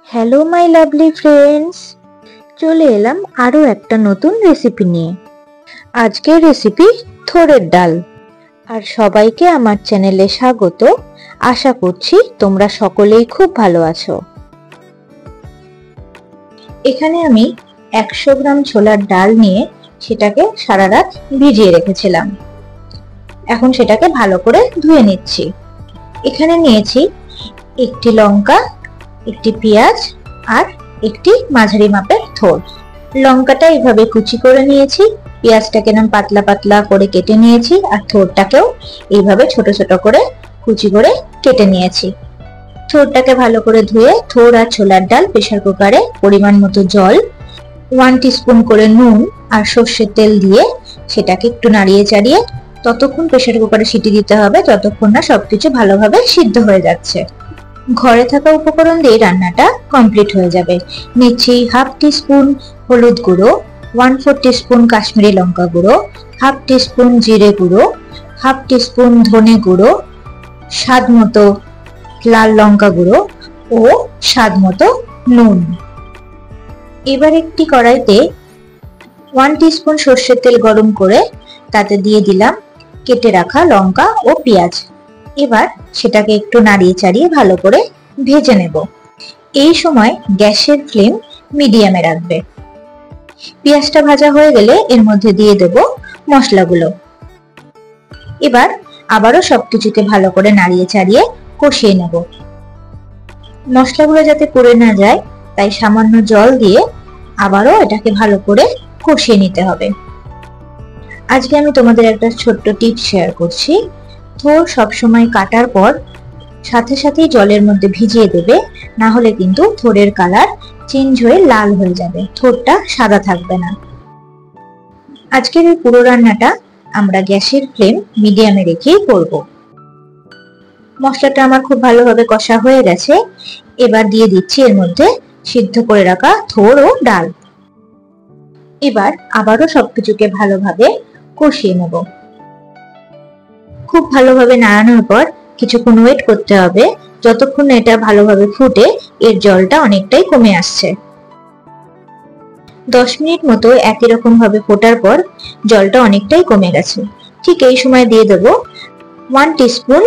Hello my lovely friends, চলে এলাম আরো একটা নতুন রেসিপি নিয়ে। আজকের রেসিপি থোড়ের ডাল। আর সবাইকে আমার চ্যানেলে স্বাগত। আশা করছি তোমরা সকলেই খুব ভালো আছো। এখানে আমি 100 গ্রাম ছোলার ডাল নিয়ে সেটাকে সারা রাত ভিজিয়ে রেখেছিলাম। এখন সেটাকে ভালো করে ধুয়ে নিচ্ছি। এখানে নিয়েছি একটি লঙ্কা, একটি পেঁয়াজ আর একটি মাঝারি মাপের থোড়। লঙ্কাটা এইভাবে কুচি করে নিয়েছি, পেঁয়াজটাকে নাম পাতলা পাতলা করে কেটে নিয়েছি আর থোড়টাকেও এইভাবে ছোট ছোট করে কুচি করে কেটে নিয়েছি। থোড়টাকে ভালো করে ধুয়ে থোড় আর ছোলার ডাল প্রেসার কুকারে পরিমাণ মতো জল, 1 টিস্পুন করে নুন আর সর্ষের তেল দিয়ে সেটাকে একটু নাড়িয়ে চাড়িয়ে ততক্ষণ প্রেসার কুকারে সিটি দিতে হবে যতক্ষণ না সবকিছু ভালোভাবে সিদ্ধ হয়ে যাচ্ছে। ঘরে থাকা উপকরণ দিয়ে রান্নাটা কমপ্লিট হয়ে যাবে। নিচ্ছি 1/2 টিস্পুন হলুদ গুঁড়ো, 1/4 টিস্পুন কাশ্মীরি লঙ্কা গুঁড়ো, 1/2 টিস্পুন জিরে গুঁড়ো, 1/2 টিস্পুন ধনে গুঁড়ো, স্বাদ মতো লাল লঙ্কা গুঁড়ো ও স্বাদ মতো নুন। এবার একটি কড়াইতে 1 টিস্পুন সর্ষের তেল গরম করে তাতে দিয়ে দিলাম কেটে রাখা লঙ্কা ও পেঁয়াজ। এবার সেটাকে একটু নাড়িয়ে চাড়িয়ে ভালো করে ভেজে নেব। এই সময় গ্যাসের ফ্লেম মিডিয়ামে রাখবে। পেঁয়াজটা ভাজা হয়ে গেলে এর মধ্যে দিয়ে দেব মশলাগুলো। এবার আবারও সবকিছুকে ভালো করে নাড়িয়ে চাড়িয়ে কষিয়ে নেব। মশলাগুলো যাতে পুড়ে না যায় তাই সামান্য জল দিয়ে আবারও এটাকে ভালো করে কষিয়ে নিতে হবে। আজকে আমি তোমাদের একটা ছোট্ট টিপস শেয়ার করছি। থোড় সবসময় কাটার পর সাথে সাথেই জলের মধ্যে ভিজিয়ে দেবে, না হলে কিন্তু থোড়ের কালার চেঞ্জ হয়ে লাল হয়ে যাবে, থোড়টা সাদা থাকবে না। আজকের এই পুরো রান্নাটা আমরা গ্যাসের ফ্লেম মিডিয়ামে রেখেই করব। মশলাটা আমার খুব ভালোভাবে কষা হয়ে গেছে। এবার দিয়ে দিচ্ছি এর মধ্যে সিদ্ধ করে রাখা থোড় ও ডাল। এবার আবারও সবকিছুকে ভালোভাবে কষিয়ে নেব। খুব ভালোভাবে নাড়ানোর পর কিছুক্ষণ ওয়েট করতে হবে যতক্ষণ এটা ভালোভাবে ফুটে এর জলটা অনেকটাই কমে আসছে। 10 মিনিট মতো একই রকম ভাবে ফোটার পর জলটা অনেকটাই কমে গেছে। ঠিক এই সময় দিয়ে দেব 1 টিস্পুন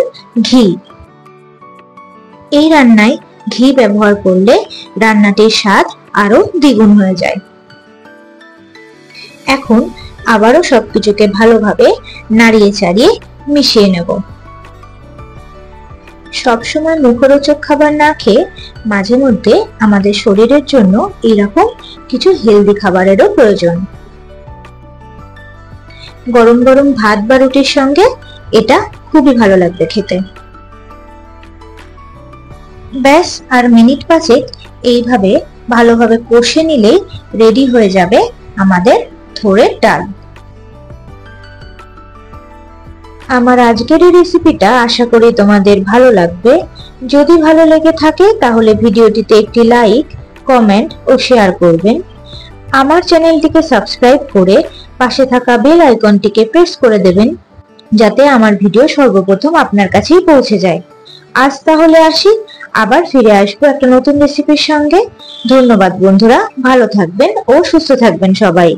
ঘি। এই রান্নায় ঘি ব্যবহার করলে রান্নাটির স্বাদ আরো দ্বিগুণ হয়ে যায়। এখন আবারও সবকিছুকে ভালোভাবে নাড়িয়ে চাড়িয়ে মিশিয়ে নেব। সবসময় মুখরোচক খাবার না খেয়ে মাঝে মধ্যে আমাদের শরীরের জন্য এরকম কিছু হেলদি খাবারেরও প্রয়োজন। গরম গরম ভাত বা রুটির সঙ্গে এটা খুবই ভালো লাগবে খেতে। ব্যাস আর মিনিট 5 এইভাবে ভালোভাবে কষে নিলেই রেডি হয়ে যাবে আমাদের থোড়ের ডাল। আমার আজকের এই রেসিপিটা আশা করি তোমাদের ভালো লাগবে। যদি ভালো লেগে থাকে তাহলে ভিডিওটিতে একটি লাইক, কমেন্ট ও শেয়ার করবেন। আমার চ্যানেলটিকে সাবস্ক্রাইব করে পাশে থাকা বেল আইকনটিকে প্রেস করে দেবেন যাতে আমার ভিডিও সর্বপ্রথম আপনার কাছেই পৌঁছে যায়। আজ তাহলে আসি, আবার ফিরে আসবো একটা নতুন রেসিপির সঙ্গে। ধন্যবাদ বন্ধুরা, ভালো থাকবেন ও সুস্থ থাকবেন সবাই।